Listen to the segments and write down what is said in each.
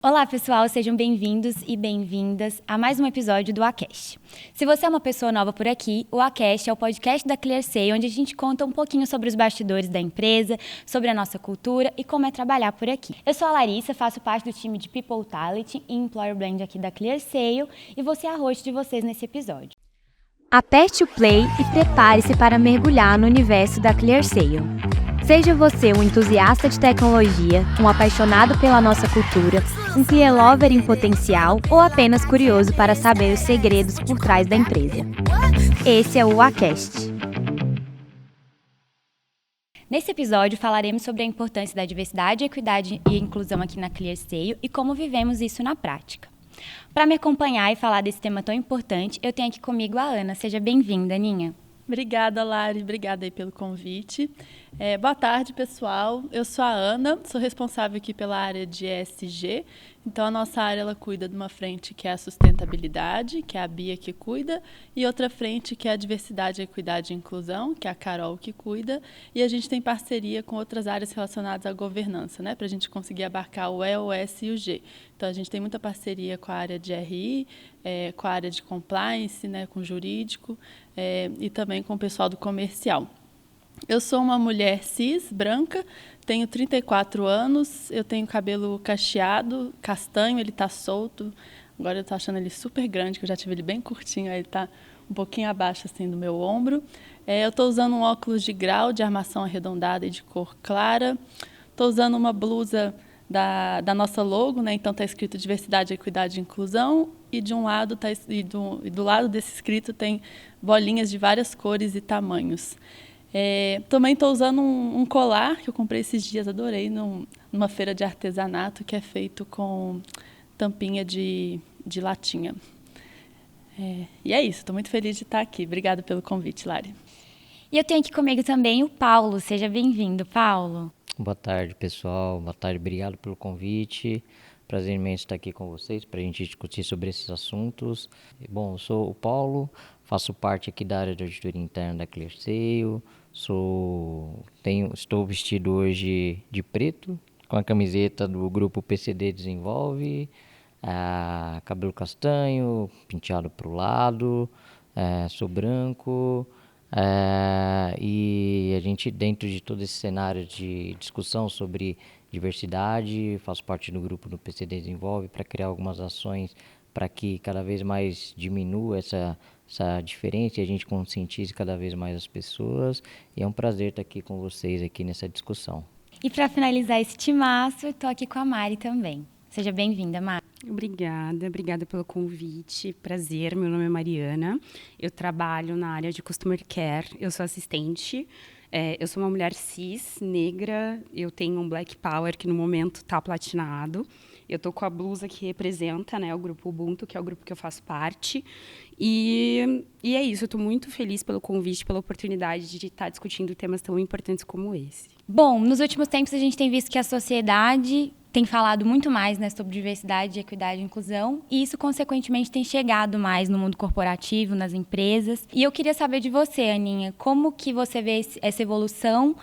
Olá, pessoal, sejam bem-vindos e bem-vindas a mais um episódio do Acast. Se você é uma pessoa nova por aqui, o Acast é o podcast da ClearSale, onde a gente conta um pouquinho sobre os bastidores da empresa, sobre a nossa cultura e como é trabalhar por aqui. Eu sou a Larissa, faço parte do time de People Talent e Employer Brand aqui da ClearSale e vou ser a host de vocês nesse episódio. Aperte o play e prepare-se para mergulhar no universo da ClearSale. Seja você um entusiasta de tecnologia, um apaixonado pela nossa cultura, um clear lover em potencial ou apenas curioso para saber os segredos por trás da empresa. Esse é o Acast. Nesse episódio falaremos sobre a importância da diversidade, equidade e inclusão aqui na ClearSale e como vivemos isso na prática. Para me acompanhar e falar desse tema tão importante, eu tenho aqui comigo a Ana. Seja bem-vinda, Aninha. Obrigada, Lari. Obrigada aí pelo convite. Boa tarde, pessoal. Eu sou a Ana, sou responsável aqui pela área de ESG. Então, a nossa área ela cuida de uma frente que é a sustentabilidade, que é a Bia que cuida, e outra frente que é a diversidade, equidade e inclusão, que é a Carol que cuida. E a gente tem parceria com outras áreas relacionadas à governança, né, para a gente conseguir abarcar o E, o S e o G. Então, a gente tem muita parceria com a área de RI, com a área de compliance, né, com o jurídico, e também com o pessoal do comercial. Eu sou uma mulher cis, branca, tenho 34 anos, eu tenho cabelo cacheado, castanho, ele está solto. Agora eu estou achando ele super grande, que eu já tive ele bem curtinho, aí ele está um pouquinho abaixo assim, do meu ombro. Eu estou usando um óculos de grau, de armação arredondada e de cor clara. Estou usando uma blusa da nossa logo, né? Então está escrito diversidade, equidade e inclusão, e de um lado do lado desse escrito tem bolinhas de várias cores e tamanhos. Também estou usando um colar que eu comprei esses dias, adorei, numa feira de artesanato que é feito com tampinha de latinha. E é isso, estou muito feliz de estar aqui. Obrigada pelo convite, Lari. E eu tenho aqui comigo também o Paulo. Seja bem-vindo, Paulo. Boa tarde, pessoal. Boa tarde, obrigado pelo convite. Prazer imenso estar aqui com vocês para a gente discutir sobre esses assuntos. Bom, eu sou o Paulo, faço parte aqui da área de auditoria interna da ClearSale. Estou vestido hoje de preto, com a camiseta do grupo PCD Desenvolve, cabelo castanho, penteado para o lado, sou branco. E a gente, dentro de todo esse cenário de discussão sobre diversidade, faço parte do grupo do PCD Desenvolve para criar algumas ações para que cada vez mais diminua essa diferença e a gente conscientize cada vez mais as pessoas. E é um prazer estar aqui com vocês aqui nessa discussão. E para finalizar esse timaço, estou aqui com a Mari também. Seja bem-vinda, Mari. Obrigada pelo convite. Prazer, meu nome é Mariana. Eu trabalho na área de Customer Care, eu sou assistente. Eu sou uma mulher cis, negra, eu tenho um Black Power que no momento está platinado. Eu estou com a blusa que representa, né, o grupo Ubuntu, que é o grupo que eu faço parte. E é isso, eu estou muito feliz pelo convite, pela oportunidade de estar discutindo temas tão importantes como esse. Bom, nos últimos tempos a gente tem visto que a sociedade tem falado muito mais, né, sobre diversidade, equidade e inclusão, e isso, consequentemente, tem chegado mais no mundo corporativo, nas empresas. E eu queria saber de você, Aninha, como que você vê essa evolução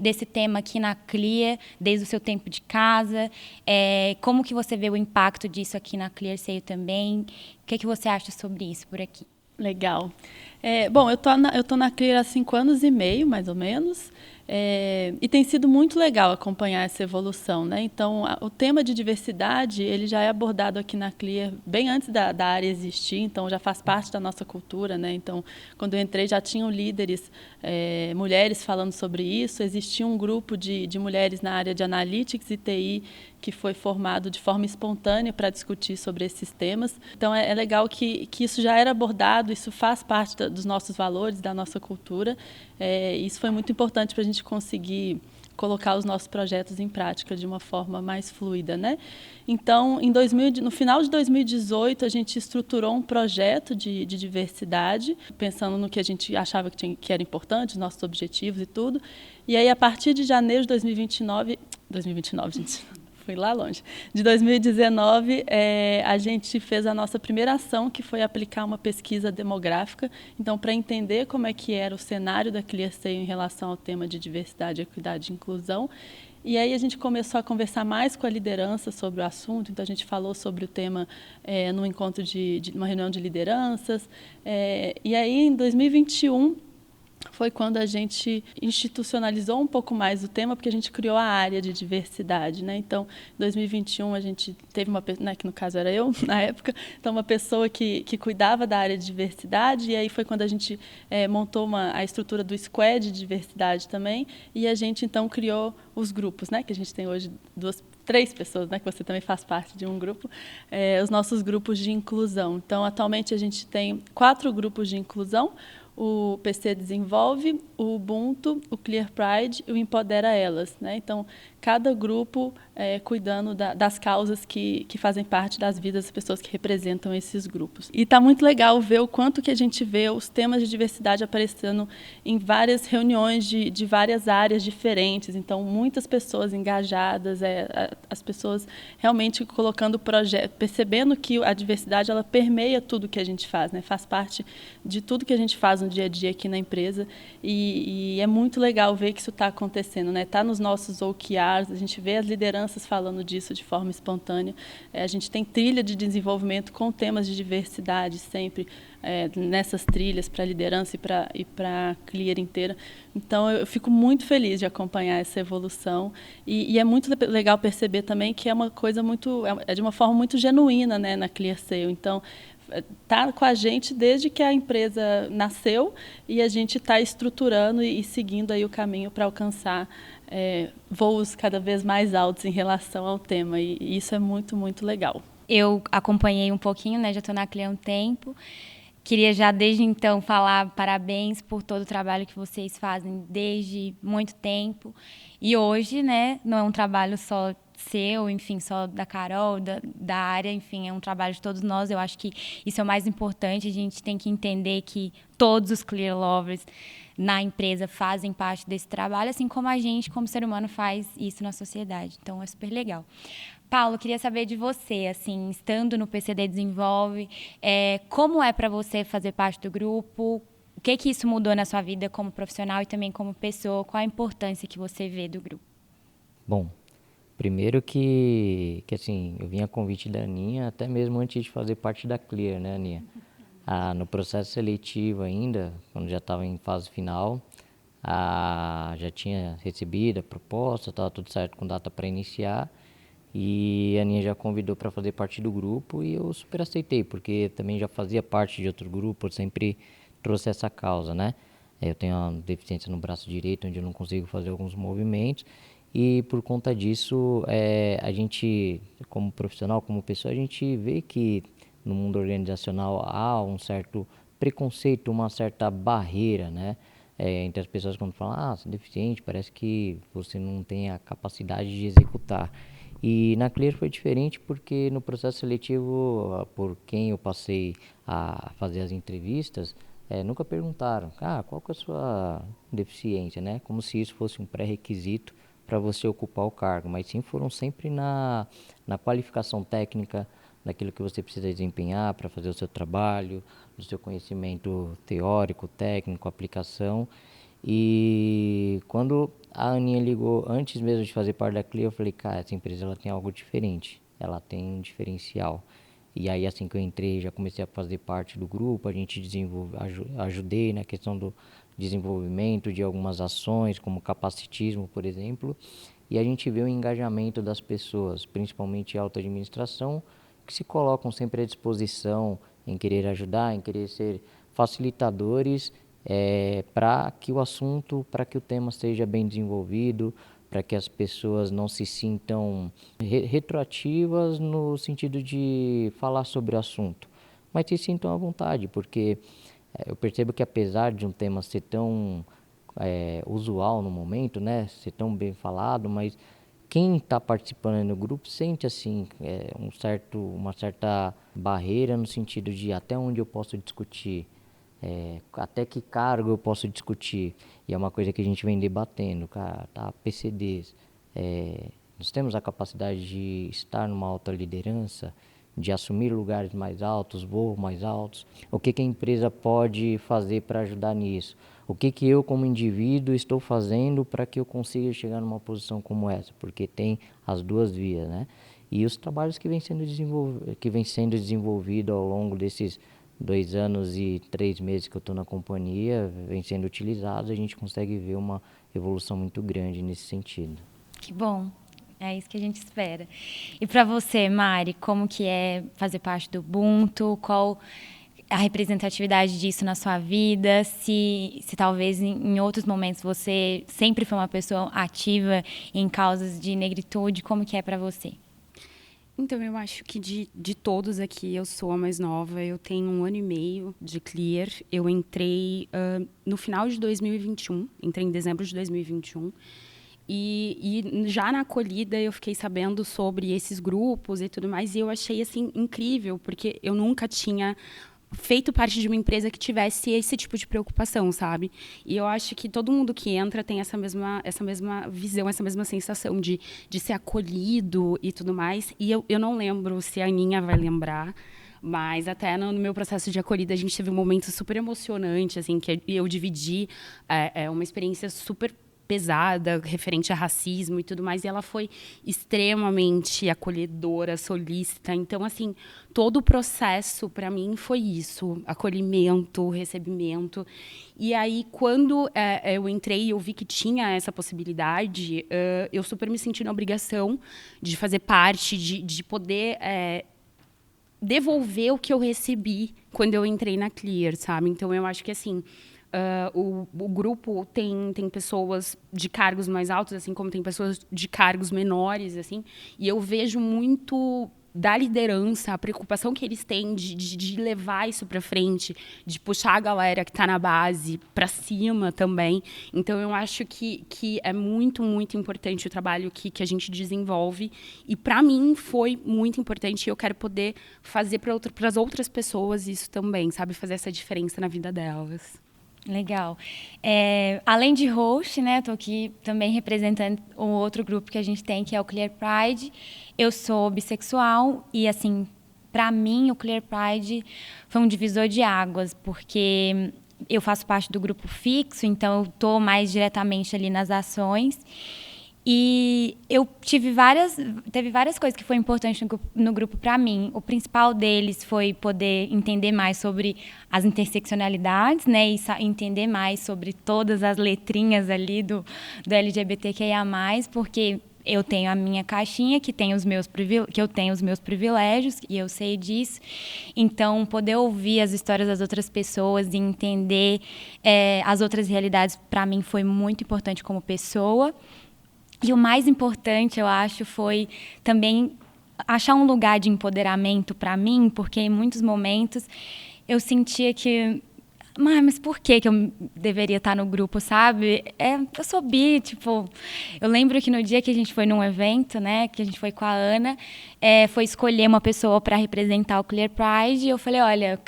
desse tema aqui na Clear, desde o seu tempo de casa, como que você vê o impacto disso aqui na ClearSale também, o que você acha sobre isso por aqui? Legal. Bom, eu tô na Clear há 5 anos e meio, mais ou menos, e tem sido muito legal acompanhar essa evolução, né? Então, o tema de diversidade ele já é abordado aqui na Clear bem antes da área existir, então já faz parte da nossa cultura, né? Então, quando eu entrei já tinham líderes, mulheres falando sobre isso, existia um grupo de mulheres na área de Analytics e TI que foi formado de forma espontânea para discutir sobre esses temas. Então, é legal que isso já era abordado, isso faz parte dos nossos valores, da nossa cultura. Isso foi muito importante para a gente conseguir colocar os nossos projetos em prática de uma forma mais fluida, né? Então, no final de 2018, a gente estruturou um projeto de diversidade, pensando no que a gente achava que era importante, os nossos objetivos e tudo. E aí, a partir de janeiro de 2029, gente... Fui lá longe. De 2019, a gente fez a nossa primeira ação, que foi aplicar uma pesquisa demográfica. Então, para entender como é que era o cenário da ClearSale em relação ao tema de diversidade, equidade e inclusão. E aí a gente começou a conversar mais com a liderança sobre o assunto, então a gente falou sobre o tema no encontro de uma reunião de lideranças. E aí, em 2021, foi quando a gente institucionalizou um pouco mais o tema, porque a gente criou a área de diversidade, né? Então, em 2021, a gente teve uma pessoa, né, que no caso era eu, na época, então uma pessoa que cuidava da área de diversidade, e aí foi quando a gente montou a estrutura do squad de diversidade também, e a gente, então, criou os grupos, né? Que a gente tem hoje três pessoas, né, que você também faz parte de um grupo, os nossos grupos de inclusão. Então, atualmente, a gente tem 4 grupos de inclusão: o PC Desenvolve, o Ubuntu, o Clear Pride e o Empodera Elas, né? Então, cada grupo cuidando das causas que fazem parte das vidas das pessoas que representam esses grupos. E está muito legal ver o quanto que a gente vê os temas de diversidade aparecendo em várias reuniões de várias áreas diferentes. Então, muitas pessoas engajadas, as pessoas realmente colocando projeto, percebendo que a diversidade ela permeia tudo que a gente faz, né? Faz parte de tudo que a gente faz no dia a dia aqui na empresa, e é muito legal ver que isso está acontecendo, né? Está nos nossos OKRs, a gente vê as lideranças falando disso de forma espontânea. A gente tem trilha de desenvolvimento com temas de diversidade sempre nessas trilhas para a liderança e para a Clear inteira. Então, eu fico muito feliz de acompanhar essa evolução, e é muito legal perceber também que é uma coisa de uma forma muito genuína, né, na ClearSale. Então, está com a gente desde que a empresa nasceu, e a gente está estruturando e seguindo aí o caminho para alcançar voos cada vez mais altos em relação ao tema, e isso é muito, muito legal. Eu acompanhei um pouquinho, né? Já estou na Clear há um tempo. Queria já desde então falar parabéns por todo o trabalho que vocês fazem desde muito tempo. E hoje, né, não é um trabalho só seu, enfim, só da Carol, da área, enfim, é um trabalho de todos nós. Eu acho que isso é o mais importante. A gente tem que entender que todos os Clear Lovers na empresa fazem parte desse trabalho, assim como a gente, como ser humano, faz isso na sociedade. Então, é super legal. Paulo, queria saber de você, assim, estando no PCD Desenvolve, como é para você fazer parte do grupo? O que isso mudou na sua vida como profissional e também como pessoa? Qual a importância que você vê do grupo? Bom, primeiro que assim, eu vim a convite da Aninha, até mesmo antes de fazer parte da Clear, né, Aninha? No processo seletivo ainda, quando já estava em fase final, já tinha recebido a proposta, estava tudo certo com data para iniciar, e a Aninha já convidou para fazer parte do grupo, e eu super aceitei, porque também já fazia parte de outro grupo, eu sempre trouxe essa causa, né? Eu tenho uma deficiência no braço direito, onde eu não consigo fazer alguns movimentos, e por conta disso, a gente, como profissional, como pessoa, a gente vê que no mundo organizacional há um certo preconceito, uma certa barreira, né? Entre as pessoas quando falam, você é deficiente, parece que você não tem a capacidade de executar. E na Clear foi diferente, porque no processo seletivo, por quem eu passei a fazer as entrevistas, nunca perguntaram, qual que é a sua deficiência, né? Como se isso fosse um pré-requisito para você ocupar o cargo, mas sim foram sempre na qualificação técnica, daquilo que você precisa desempenhar para fazer o seu trabalho, do seu conhecimento teórico, técnico, aplicação. E quando a Aninha ligou, antes mesmo de fazer parte da Clear, eu falei, cara, essa empresa ela tem algo diferente, ela tem um diferencial. E aí, assim que eu entrei, já comecei a fazer parte do grupo, a gente ajudei na questão do desenvolvimento de algumas ações, como capacitismo, por exemplo, e a gente vê o engajamento das pessoas, principalmente a alta administração, que se colocam sempre à disposição em querer ajudar, em querer ser facilitadores para que o assunto, para que o tema seja bem desenvolvido, para que as pessoas não se sintam retroativas no sentido de falar sobre o assunto, mas se sintam à vontade, porque eu percebo que apesar de um tema ser tão usual no momento, né, ser tão bem falado, mas quem está participando no grupo sente assim uma certa barreira no sentido de até onde eu posso discutir, até que cargo eu posso discutir, e é uma coisa que a gente vem debatendo, cara, tá? PCDs, nós temos a capacidade de estar numa alta liderança, de assumir lugares mais altos, voos mais altos. O que a empresa pode fazer para ajudar nisso? o que eu como indivíduo estou fazendo para que eu consiga chegar numa posição como essa, porque tem as duas vias, né? E os trabalhos que vêm sendo desenvolvidos ao longo desses 2 anos e 3 meses que eu estou na companhia, vem sendo utilizados, a gente consegue ver uma evolução muito grande nesse sentido. Que bom. É isso que a gente espera. E para você, Mari, como que é fazer parte do Ubuntu? Qual a representatividade disso na sua vida? Se talvez em outros momentos você sempre foi uma pessoa ativa em causas de negritude, como que é para você? Então, eu acho que de todos aqui, eu sou a mais nova. Eu tenho 1 ano e meio de Clear. Eu entrei no final de 2021, entrei em dezembro de 2021. E já na acolhida eu fiquei sabendo sobre esses grupos e tudo mais. E eu achei, assim, incrível, porque eu nunca tinha feito parte de uma empresa que tivesse esse tipo de preocupação, sabe? E eu acho que todo mundo que entra tem essa mesma visão, essa mesma sensação de ser acolhido e tudo mais. E eu não lembro se a Aninha vai lembrar, mas até no meu processo de acolhida a gente teve um momento super emocionante, assim, que eu dividi uma experiência super pesada, referente a racismo e tudo mais, e ela foi extremamente acolhedora, solícita. Então, assim, todo o processo, para mim, foi isso, acolhimento, recebimento. E aí, quando eu entrei e eu vi que tinha essa possibilidade, eu super me senti na obrigação de fazer parte, de poder devolver o que eu recebi quando eu entrei na Clear, sabe? Então, eu acho que, assim, o grupo tem pessoas de cargos mais altos, assim como tem pessoas de cargos menores, assim, e eu vejo muito da liderança, a preocupação que eles têm de levar isso para frente, de puxar a galera que está na base para cima também. Então, eu acho que é muito, muito importante o trabalho que a gente desenvolve. E, para mim, foi muito importante. E eu quero poder fazer para as outras pessoas isso também, sabe? Fazer essa diferença na vida delas. Legal. Além de host, né, estou aqui também representando o outro grupo que a gente tem, que é o Clear Pride. Eu sou bissexual e, assim, para mim, o Clear Pride foi um divisor de águas, porque eu faço parte do grupo fixo, então eu estou mais diretamente ali nas ações. E eu teve várias coisas que foram importantes no grupo para mim. O principal deles foi poder entender mais sobre as interseccionalidades, né, e entender mais sobre todas as letrinhas ali do LGBTQIA+, porque eu tenho a minha caixinha que eu tenho os meus privilégios e eu sei disso. Então, poder ouvir as histórias das outras pessoas e entender as outras realidades, para mim, foi muito importante como pessoa. E o mais importante, eu acho, foi também achar um lugar de empoderamento para mim, porque em muitos momentos eu sentia que... Mas por que eu deveria estar no grupo, sabe? Eu sou bi, tipo... Eu lembro que no dia que a gente foi num evento, né, que a gente foi com a Ana, foi escolher uma pessoa para representar o Clear Pride, e eu falei, olha,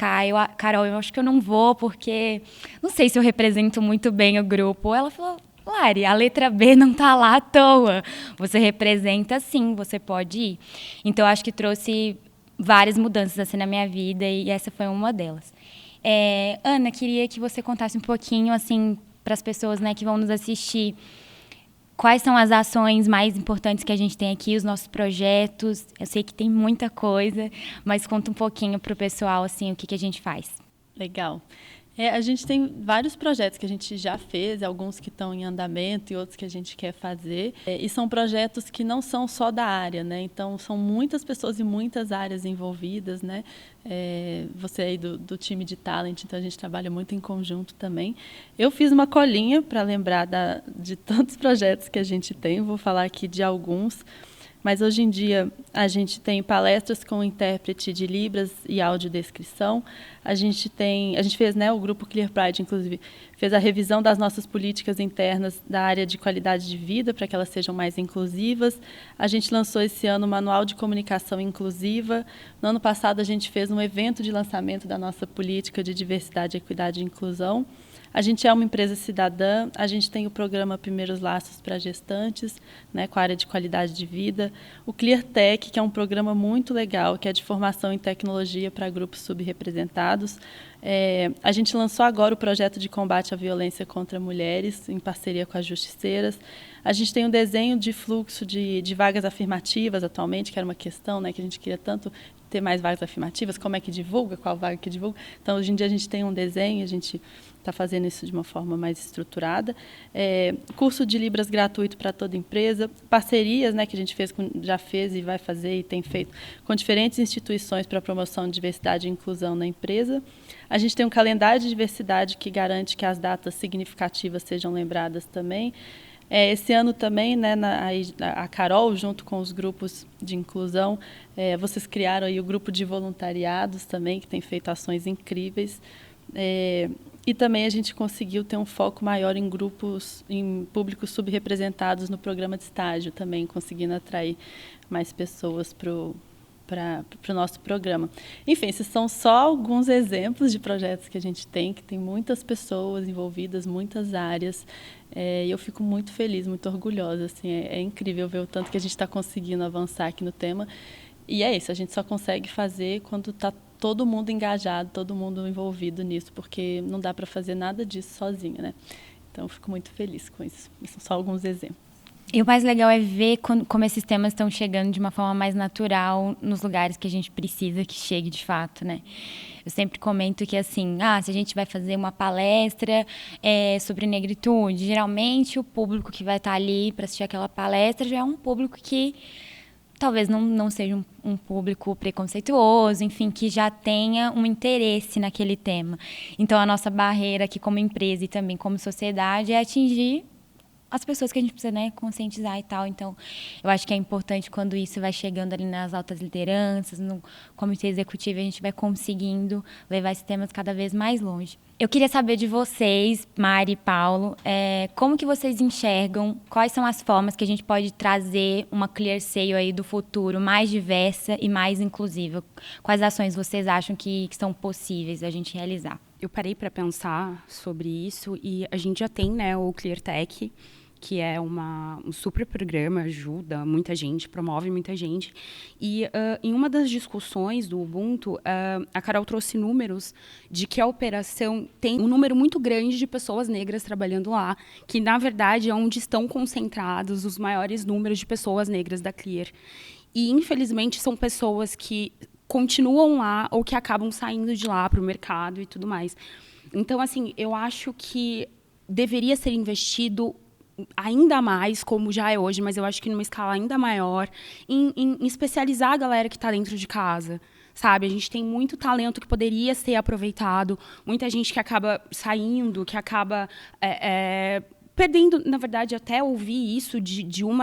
Carol, eu acho que eu não vou, porque não sei se eu represento muito bem o grupo. Ela falou... Lari, a letra B não está lá à toa. Você representa, sim, você pode ir. Então, eu acho que trouxe várias mudanças assim na minha vida e essa foi uma delas. Ana, queria que você contasse um pouquinho, assim, para as pessoas, né, que vão nos assistir, quais são as ações mais importantes que a gente tem aqui, os nossos projetos. Eu sei que tem muita coisa, mas conta um pouquinho para o pessoal, assim, o que a gente faz. Legal. A gente tem vários projetos que a gente já fez, alguns que estão em andamento e outros que a gente quer fazer. E são projetos que não são só da área, né? Então, são muitas pessoas e muitas áreas envolvidas, né? Você aí do time de talent, então a gente trabalha muito em conjunto também. Eu fiz uma colinha para lembrar de tantos projetos que a gente tem, vou falar aqui de alguns. Mas hoje em dia a gente tem palestras com intérprete de Libras e audiodescrição. A gente fez, né, o grupo Clear Pride, inclusive, fez a revisão das nossas políticas internas da área de qualidade de vida para que elas sejam mais inclusivas. A gente lançou esse ano o Manual de Comunicação Inclusiva. No ano passado a gente fez um evento de lançamento da nossa política de diversidade, equidade e inclusão. A gente é uma empresa cidadã, a gente tem o programa Primeiros Laços para Gestantes, né, com a área de qualidade de vida. o ClearTech, que é um programa muito legal, que é de formação em tecnologia para grupos subrepresentados. A gente lançou agora o projeto de combate à violência contra mulheres, em parceria com as justiceiras. A gente tem um desenho de fluxo de vagas afirmativas atualmente, que era uma questão, né, que a gente queria tanto ter mais vagas afirmativas, como é que divulga, qual vaga que divulga. Então, hoje em dia, a gente tem um desenho, a gente está fazendo isso de uma forma mais estruturada. Curso de Libras gratuito para toda empresa, parcerias, né, que a gente já fez e vai fazer e tem feito com diferentes instituições para a promoção de diversidade e inclusão na empresa. A gente tem um calendário de diversidade que garante que as datas significativas sejam lembradas também. Esse ano também, né, a Carol, junto com os grupos de inclusão, vocês criaram aí o grupo de voluntariados também, que tem feito ações incríveis. E também a gente conseguiu ter um foco maior em grupos, em públicos subrepresentados no programa de estágio também, conseguindo atrair mais pessoas para o nosso programa. Enfim, esses são só alguns exemplos de projetos que a gente tem, que tem muitas pessoas envolvidas, muitas áreas, e eu fico muito feliz, muito orgulhosa. Assim, é incrível ver o tanto que a gente está conseguindo avançar aqui no tema. E é isso, a gente só consegue fazer quando está todo mundo engajado, todo mundo envolvido nisso, porque não dá para fazer nada disso sozinho, né? Então, eu fico muito feliz com isso. São só alguns exemplos. E o mais legal é ver como esses temas estão chegando de uma forma mais natural nos lugares que a gente precisa que chegue de fato, né? Eu sempre comento que, assim, se a gente vai fazer uma palestra sobre negritude, geralmente o público que vai estar ali para assistir aquela palestra já é um público que talvez não seja um público preconceituoso, enfim, que já tenha um interesse naquele tema. Então, a nossa barreira aqui como empresa e também como sociedade é atingir as pessoas que a gente precisa, né, conscientizar e tal. Então, eu acho que é importante quando isso vai chegando ali nas altas lideranças, no comitê executivo, a gente vai conseguindo levar esses temas cada vez mais longe. Eu queria saber de vocês, Mari e Paulo, como que vocês enxergam, quais são as formas que a gente pode trazer uma ClearSale aí do futuro mais diversa e mais inclusiva? Quais ações vocês acham que são possíveis a gente realizar? Eu parei para pensar sobre isso e a gente já tem, né, o ClearTech, que é um super programa, ajuda muita gente, promove muita gente. E em uma das discussões do Ubuntu, a Carol trouxe números de que a operação tem um número muito grande de pessoas negras trabalhando lá, que, na verdade, é onde estão concentrados os maiores números de pessoas negras da Clear. E, infelizmente, são pessoas que continuam lá ou que acabam saindo de lá para o mercado e tudo mais. Então, assim, eu acho que deveria ser investido ainda mais, como já é hoje, mas eu acho que numa escala ainda maior, em especializar a galera que está dentro de casa, sabe? A gente tem muito talento que poderia ser aproveitado, muita gente que acaba saindo, que acaba perdendo, na verdade, até ouvi isso de um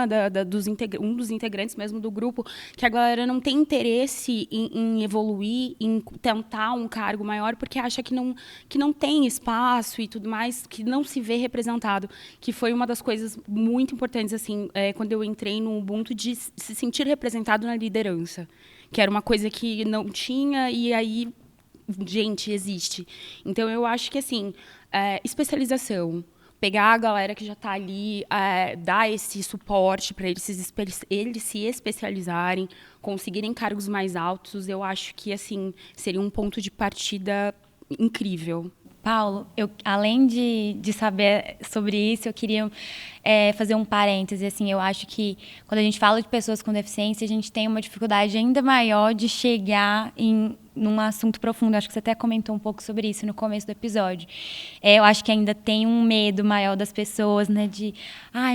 dos integrantes mesmo do grupo, que a galera não tem interesse em evoluir, em tentar um cargo maior, porque acha que não tem espaço e tudo mais, que não se vê representado, que foi uma das coisas muito importantes, assim, quando eu entrei no Ubuntu, de se sentir representado na liderança, que era uma coisa que não tinha, e aí, gente, existe. Então, eu acho que, assim, especialização, pegar a galera que já está ali, dar esse suporte para eles se especializarem, conseguirem cargos mais altos, eu acho que, assim, seria um ponto de partida incrível. Paulo, além de saber sobre isso, eu queria fazer um parêntese. Assim, eu acho que quando a gente fala de pessoas com deficiência, a gente tem uma dificuldade ainda maior de chegar num assunto profundo. Acho que você até comentou um pouco sobre isso no começo do episódio. Eu acho que ainda tem um medo maior das pessoas, né? De,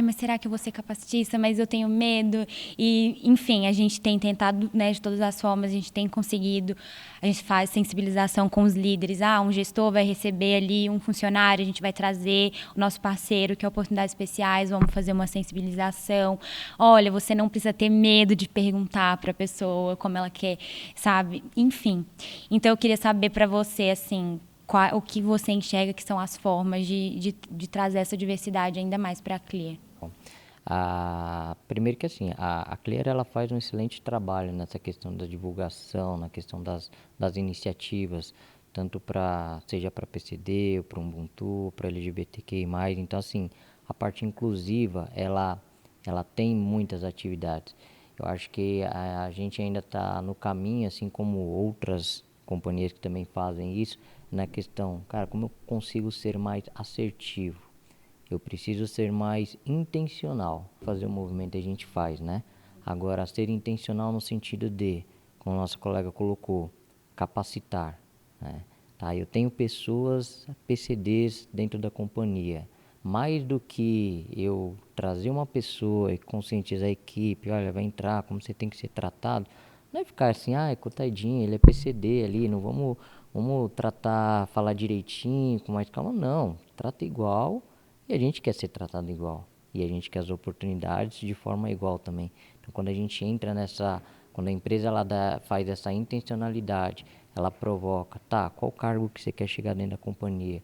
mas será que eu vou ser capacitista? Mas eu tenho medo. E, enfim, a gente tem tentado, né, de todas as formas, a gente tem conseguido. A gente faz sensibilização com os líderes. Um gestor vai receber ali um funcionário, a gente vai trazer o nosso parceiro, que é Oportunidades Especiais, vamos fazer uma sensibilização. Olha, você não precisa ter medo de perguntar para a pessoa como ela quer, sabe? Enfim. Então, eu queria saber para você, assim, o que você enxerga que são as formas de trazer essa diversidade ainda mais para a Clear. Primeiro que, assim, a Clear, ela faz um excelente trabalho nessa questão da divulgação, na questão das iniciativas, tanto seja para PCD, para Ubuntu, para LGBTQI+. Então, assim, a parte inclusiva, ela tem muitas atividades. Eu acho que a gente ainda está no caminho, assim como outras companhias que também fazem isso, na questão, cara, como eu consigo ser mais assertivo? Eu preciso ser mais intencional. Fazer o movimento a gente faz, né? Agora, ser intencional no sentido de, como a nossa colega colocou, capacitar, né? Tá, eu tenho pessoas, PCDs dentro da companhia. Mais do que eu trazer uma pessoa e conscientizar a equipe, olha, vai entrar, como você tem que ser tratado, não é ficar assim, coitadinho, ele é PCD ali, não vamos tratar, falar direitinho, com mais calma, não. Trata igual e a gente quer ser tratado igual. E a gente quer as oportunidades de forma igual também. Então, quando a gente entra quando a empresa faz essa intencionalidade, ela provoca, tá, qual cargo que você quer chegar dentro da companhia?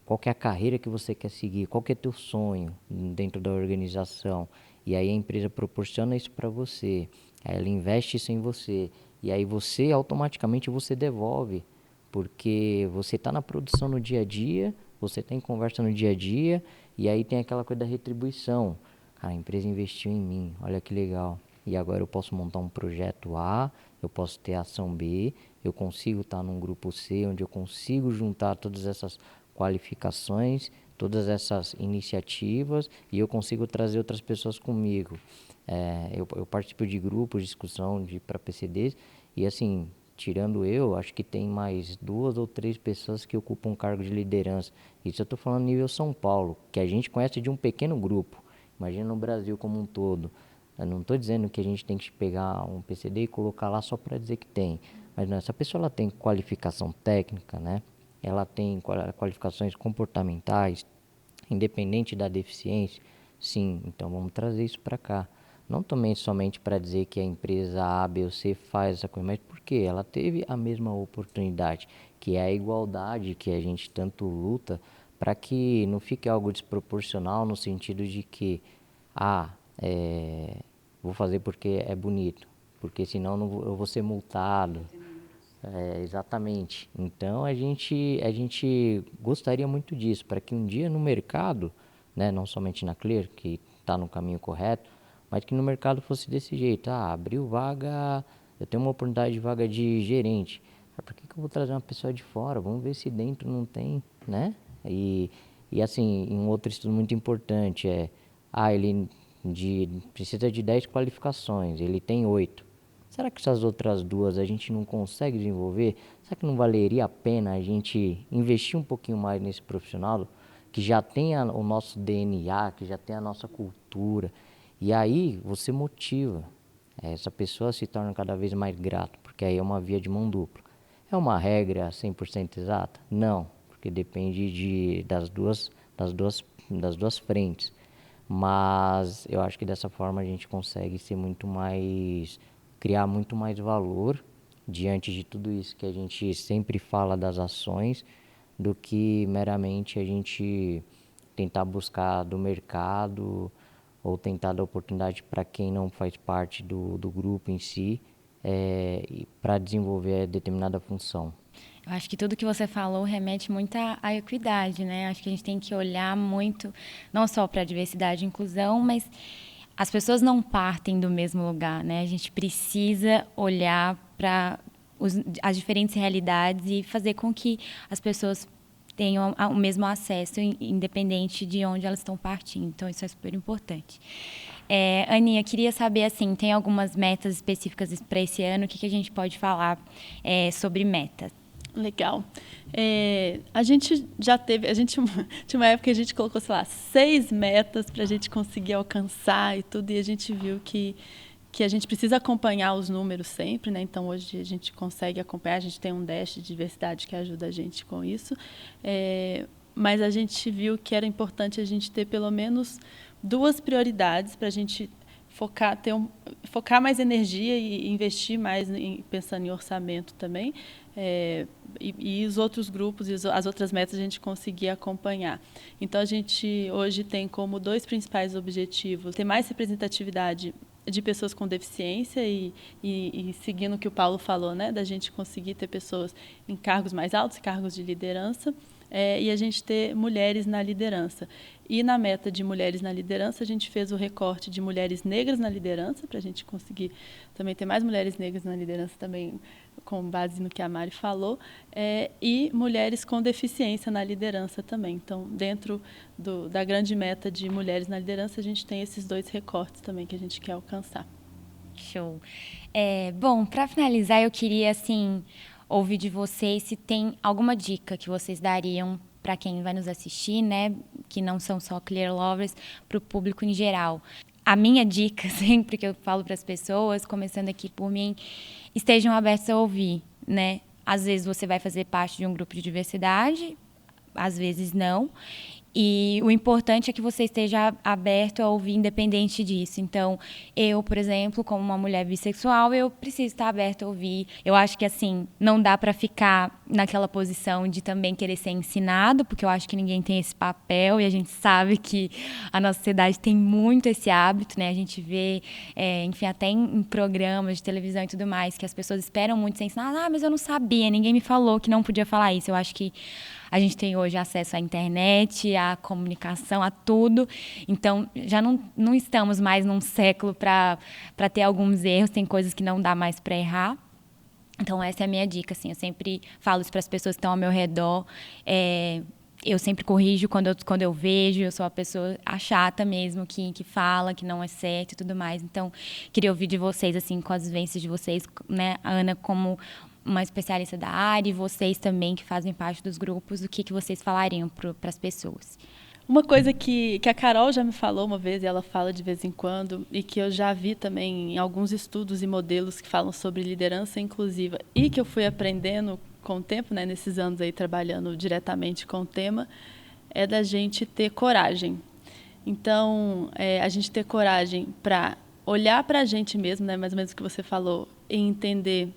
Qual que é a carreira que você quer seguir? Qual que é teu sonho dentro da organização? E aí a empresa proporciona isso para você. Aí ela investe isso em você. E aí você, automaticamente, você devolve. Porque você está na produção no dia a dia, você tem conversa no dia a dia, e aí tem aquela coisa da retribuição. Cara, a empresa investiu em mim, olha que legal. E agora eu posso montar um projeto A, eu posso ter ação B, eu consigo estar num grupo C, onde eu consigo juntar todas essas qualificações, todas essas iniciativas, e eu consigo trazer outras pessoas comigo. Eu participo de grupos de discussão para PCDs, e assim, tirando eu, acho que tem mais 2 ou 3 pessoas que ocupam um cargo de liderança. Isso eu estou falando nível São Paulo, que a gente conhece de um pequeno grupo. Imagina no Brasil como um todo. Eu não estou dizendo que a gente tem que pegar um PCD e colocar lá só para dizer que tem. Mas não, essa pessoa ela tem qualificação técnica, né? Ela tem qualificações comportamentais, independente da deficiência. Sim, então vamos trazer isso para cá. Não também somente para dizer que a empresa A, B ou C faz essa coisa, mas porque ela teve a mesma oportunidade, que é a igualdade que a gente tanto luta, para que não fique algo desproporcional no sentido de que, vou fazer porque é bonito, porque senão eu vou ser multado. Exatamente. Então a gente gostaria muito disso, para que um dia no mercado, né, não somente na Clear, que está no caminho correto, mas que no mercado fosse desse jeito. Abriu vaga, eu tenho uma oportunidade de vaga de gerente. Por que eu vou trazer uma pessoa de fora? Vamos ver se dentro não tem, né? E assim, um outro estudo muito importante ele precisa de 10 qualificações, ele tem 8. Será que essas outras 2 a gente não consegue desenvolver? Será que não valeria a pena a gente investir um pouquinho mais nesse profissional que já tem o nosso DNA, que já tem a nossa cultura? E aí você motiva. Essa pessoa se torna cada vez mais grata, porque aí é uma via de mão dupla. É uma regra 100% exata? Não, porque depende das duas frentes. Mas eu acho que dessa forma a gente consegue ser criar muito mais valor diante de tudo isso que a gente sempre fala das ações, do que meramente a gente tentar buscar do mercado ou tentar dar oportunidade para quem não faz parte do grupo em si, para desenvolver determinada função. Eu acho que tudo que você falou remete muito à equidade, né? Acho que a gente tem que olhar muito, não só para a diversidade e inclusão, mas as pessoas não partem do mesmo lugar, né? A gente precisa olhar para as diferentes realidades e fazer com que as pessoas tenham o mesmo acesso, independente de onde elas estão partindo. Então, isso é super importante. Aninha, queria saber, assim, tem algumas metas específicas para esse ano? O que a gente pode falar sobre metas? Legal. A gente tinha uma época que a gente colocou, sei lá, 6 metas para a gente conseguir alcançar e tudo, e a gente viu que a gente precisa acompanhar os números sempre, né? Então, hoje a gente consegue acompanhar, a gente tem um dash de diversidade que ajuda a gente com isso, mas a gente viu que era importante a gente ter pelo menos 2 prioridades para a gente focar mais energia e investir mais pensando em orçamento também, e os outros grupos e as outras metas a gente conseguir acompanhar. Então, a gente hoje tem como 2 principais objetivos ter mais representatividade de pessoas com deficiência e seguindo o que o Paulo falou, né, da gente conseguir ter pessoas em cargos mais altos, cargos de liderança, e a gente ter mulheres na liderança. E na meta de mulheres na liderança, a gente fez o recorte de mulheres negras na liderança, para a gente conseguir também ter mais mulheres negras na liderança também, com base no que a Mari falou, e mulheres com deficiência na liderança também. Então, dentro da grande meta de mulheres na liderança, a gente tem esses 2 recortes também que a gente quer alcançar. Show. Bom, para finalizar, eu queria, assim, ouvir de vocês se tem alguma dica que vocês dariam para quem vai nos assistir, né, que não são só Clear Lovers, para o público em geral. A minha dica, sempre que eu falo para as pessoas, começando aqui por mim, estejam abertos a ouvir, né? Às vezes você vai fazer parte de um grupo de diversidade, às vezes não. E o importante é que você esteja aberto a ouvir independente disso. Então, eu, por exemplo, como uma mulher bissexual, eu preciso estar aberta a ouvir. Eu acho que, assim, não dá para ficar naquela posição de também querer ser ensinado, porque eu acho que ninguém tem esse papel e a gente sabe que a nossa sociedade tem muito esse hábito, né? A gente vê, enfim, até em programas de televisão e tudo mais, que as pessoas esperam muito ser ensinadas. Ah, mas eu não sabia, ninguém me falou que não podia falar isso. Eu acho que a gente tem hoje acesso à internet, à comunicação, a tudo. Então, já não estamos mais num século para ter alguns erros, tem coisas que não dá mais para errar. Então, essa é a minha dica. Assim, eu sempre falo isso para as pessoas que estão ao meu redor. Eu sempre corrijo quando eu vejo, eu sou a pessoa chata mesmo, que fala, que não é certo e tudo mais. Então, queria ouvir de vocês, assim, com as vivências de vocês, né, a Ana como uma especialista da área e vocês também que fazem parte dos grupos, o que vocês falariam para as pessoas? Uma coisa que a Carol já me falou uma vez, e ela fala de vez em quando, e que eu já vi também em alguns estudos e modelos que falam sobre liderança inclusiva, e que eu fui aprendendo com o tempo, né, nesses anos aí trabalhando diretamente com o tema, é da gente ter coragem. Então, a gente ter coragem para olhar para a gente mesmo, né, mais ou menos o que você falou, e entender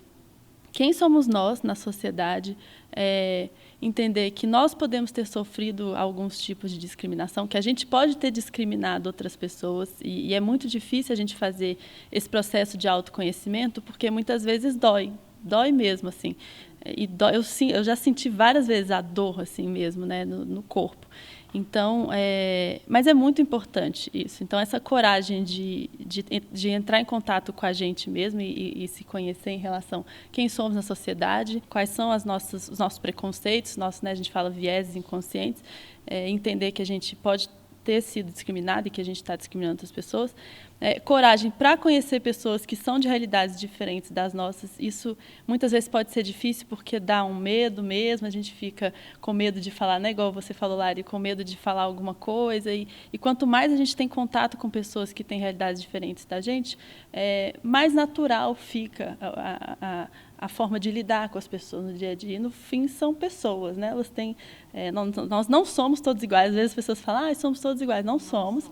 quem somos nós na sociedade, entender que nós podemos ter sofrido alguns tipos de discriminação, que a gente pode ter discriminado outras pessoas, e é muito difícil a gente fazer esse processo de autoconhecimento, porque muitas vezes dói mesmo, assim. E eu já senti várias vezes a dor, assim mesmo, né, no corpo. Então, mas é muito importante isso. Então, essa coragem de entrar em contato com a gente mesmo e se conhecer em relação a quem somos na sociedade, quais são os nossos preconceitos, né, a gente fala vieses inconscientes, entender que a gente pode ter sido discriminado e que a gente está discriminando outras pessoas. Coragem para conhecer pessoas que são de realidades diferentes das nossas. Isso muitas vezes pode ser difícil porque dá um medo mesmo, a gente fica com medo de falar, né, igual você falou, Lari, com medo de falar alguma coisa. E quanto mais a gente tem contato com pessoas que têm realidades diferentes da gente, mais natural fica a forma de lidar com as pessoas no dia a dia. E, no fim, são pessoas, né? Elas têm, nós não somos todos iguais. Às vezes as pessoas falam, somos todos iguais. Não somos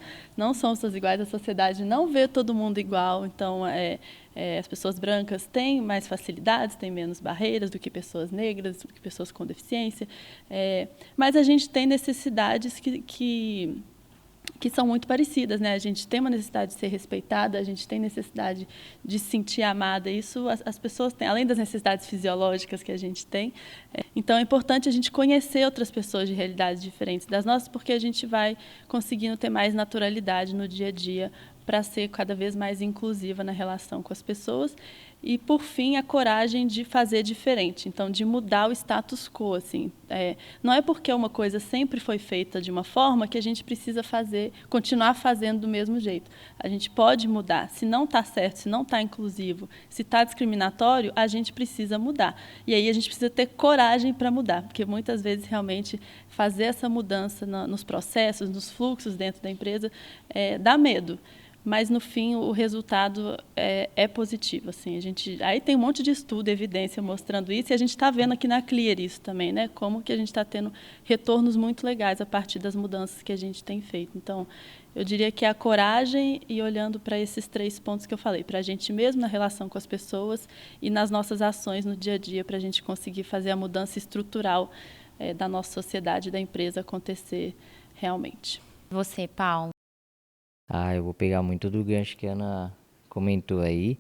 todos iguais. A sociedade não vê todo mundo igual. Então, as pessoas brancas têm mais facilidades, têm menos barreiras do que pessoas negras, do que pessoas com deficiência. Mas a gente tem necessidades que são muito parecidas, né? A gente tem uma necessidade de ser respeitada, a gente tem necessidade de se sentir amada. Isso as pessoas têm, além das necessidades fisiológicas que a gente tem. Então, é importante a gente conhecer outras pessoas de realidades diferentes das nossas, porque a gente vai conseguindo ter mais naturalidade no dia a dia para ser cada vez mais inclusiva na relação com as pessoas. E, por fim, a coragem de fazer diferente, então, de mudar o status quo. Assim. Não é porque uma coisa sempre foi feita de uma forma que a gente precisa continuar fazendo do mesmo jeito. A gente pode mudar. Se não está certo, se não está inclusivo, se está discriminatório, a gente precisa mudar. E aí a gente precisa ter coragem para mudar, porque muitas vezes, realmente, fazer essa mudança nos processos, nos fluxos dentro da empresa, dá medo. Mas, no fim, o resultado é positivo. Assim. Aí tem um monte de estudo, evidência mostrando isso, e a gente está vendo aqui na Clear isso também, né? Como que a gente está tendo retornos muito legais a partir das mudanças que a gente tem feito. Então, eu diria que é a coragem e olhando para esses 3 pontos que eu falei, para a gente mesmo na relação com as pessoas e nas nossas ações no dia a dia, para a gente conseguir fazer a mudança estrutural da nossa sociedade, da empresa acontecer realmente. Você, Paulo? Eu vou pegar muito do gancho que a Ana comentou aí,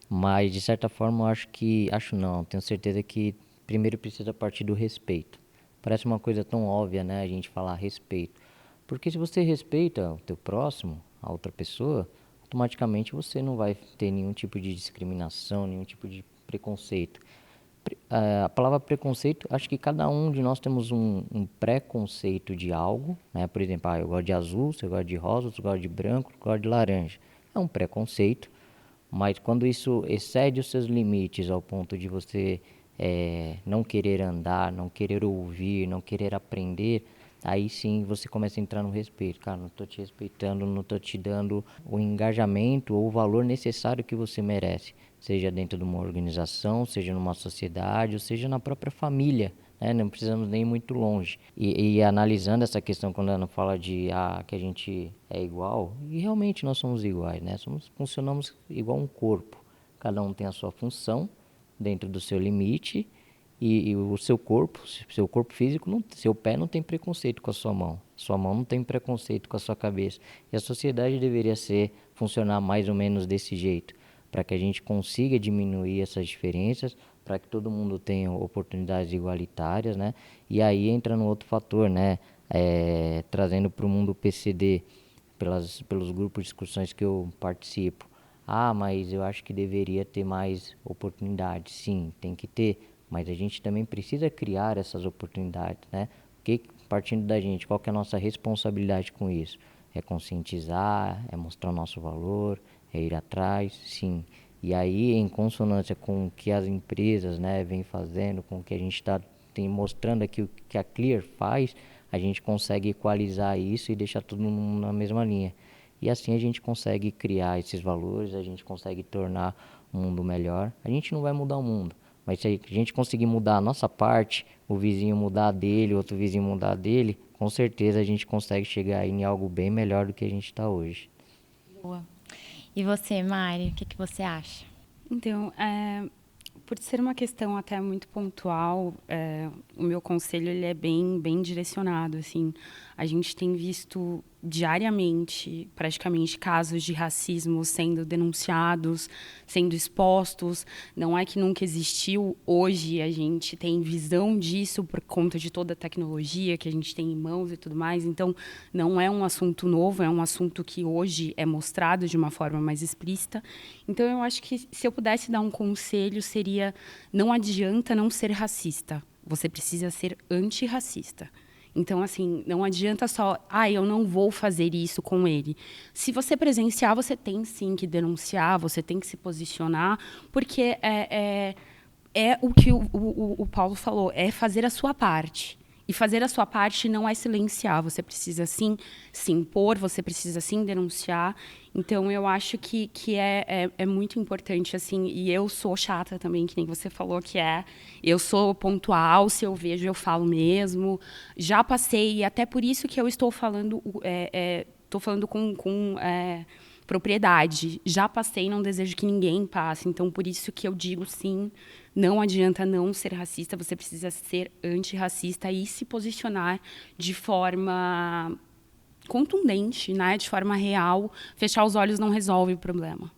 mas de certa forma eu tenho certeza que primeiro precisa partir do respeito, parece uma coisa tão óbvia, né, a gente falar respeito. Porque se você respeita o teu próximo, a outra pessoa, automaticamente você não vai ter nenhum tipo de discriminação, nenhum tipo de preconceito. A palavra preconceito, acho que cada um de nós temos um preconceito de algo, né? Por exemplo, eu gosto de azul, você gosta de rosa, você gosta de branco, você gosta de laranja. É um preconceito, mas quando isso excede os seus limites ao ponto de você não querer andar, não querer ouvir, não querer aprender, aí sim você começa a entrar no respeito. Cara, não estou te respeitando, não estou te dando o engajamento ou o valor necessário que você merece. Seja dentro de uma organização, seja numa sociedade, ou seja na própria família, né? Não precisamos nem ir muito longe. E analisando essa questão, quando a Ana fala de que a gente é igual, e realmente nós somos iguais, né? Funcionamos igual um corpo. Cada um tem a sua função dentro do seu limite, e o seu corpo físico, seu pé não tem preconceito com a sua mão não tem preconceito com a sua cabeça. E a sociedade deveria funcionar mais ou menos desse jeito, para que a gente consiga diminuir essas diferenças, para que todo mundo tenha oportunidades igualitárias, né? E aí entra no outro fator, né? Trazendo para o mundo PCD, pelos grupos de discussões que eu participo. Mas eu acho que deveria ter mais oportunidades. Sim, tem que ter, mas a gente também precisa criar essas oportunidades, né? Porque, partindo da gente, qual que é a nossa responsabilidade com isso? É conscientizar, é mostrar o nosso valor, é ir atrás, sim. E aí, em consonância com o que as empresas, né, vêm fazendo, com o que a gente está mostrando aqui, o que a Clear faz, a gente consegue equalizar isso e deixar tudo na mesma linha. E assim a gente consegue criar esses valores, a gente consegue tornar o mundo melhor. A gente não vai mudar o mundo, mas se a gente conseguir mudar a nossa parte, o vizinho mudar a dele, outro vizinho mudar a dele, com certeza a gente consegue chegar em algo bem melhor do que a gente está hoje. Boa. E você, Mari, o que você acha? Então, por ser uma questão até muito pontual, o meu conselho ele é bem direcionado. Assim, a gente tem visto diariamente, praticamente, casos de racismo sendo denunciados, sendo expostos. Não é que nunca existiu. Hoje a gente tem visão disso por conta de toda a tecnologia que a gente tem em mãos e tudo mais. Então, não é um assunto novo, é um assunto que hoje é mostrado de uma forma mais explícita. Então, eu acho que se eu pudesse dar um conselho, seria: não adianta não ser racista. Você precisa ser antirracista. Então, assim, não adianta só, eu não vou fazer isso com ele. Se você presenciar, você tem sim que denunciar, você tem que se posicionar, porque é o que o Paulo falou, é fazer a sua parte. E fazer a sua parte não é silenciar, você precisa sim se impor, você precisa sim denunciar. Então, eu acho que é muito importante, assim, e eu sou chata também, que nem você falou que eu sou pontual, se eu vejo, eu falo mesmo. Já passei, e até por isso que eu estou falando, com propriedade. Já passei, não desejo que ninguém passe. Então, por isso que eu digo sim, não adianta não ser racista, você precisa ser antirracista e se posicionar de forma contundente, né? De forma real. Fechar os olhos não resolve o problema.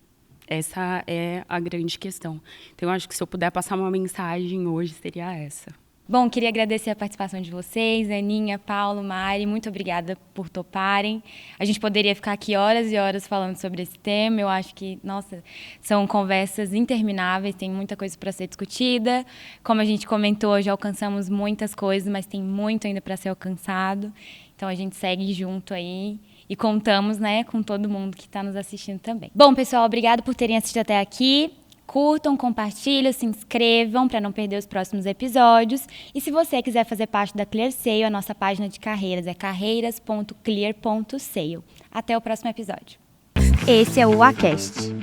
Essa é a grande questão. Então, eu acho que se eu puder passar uma mensagem hoje, seria essa. Bom, queria agradecer a participação de vocês, Aninha, Paulo, Mari, muito obrigada por toparem. A gente poderia ficar aqui horas e horas falando sobre esse tema, eu acho que, nossa, são conversas intermináveis, tem muita coisa para ser discutida. Como a gente comentou, já alcançamos muitas coisas, mas tem muito ainda para ser alcançado. Então, a gente segue junto aí e contamos, né, com todo mundo que está nos assistindo também. Bom, pessoal, obrigado por terem assistido até aqui. Curtam, compartilhem, se inscrevam para não perder os próximos episódios. E se você quiser fazer parte da ClearSale, a nossa página de carreiras é carreiras.clear.sale. Até o próximo episódio. Esse é o Acast.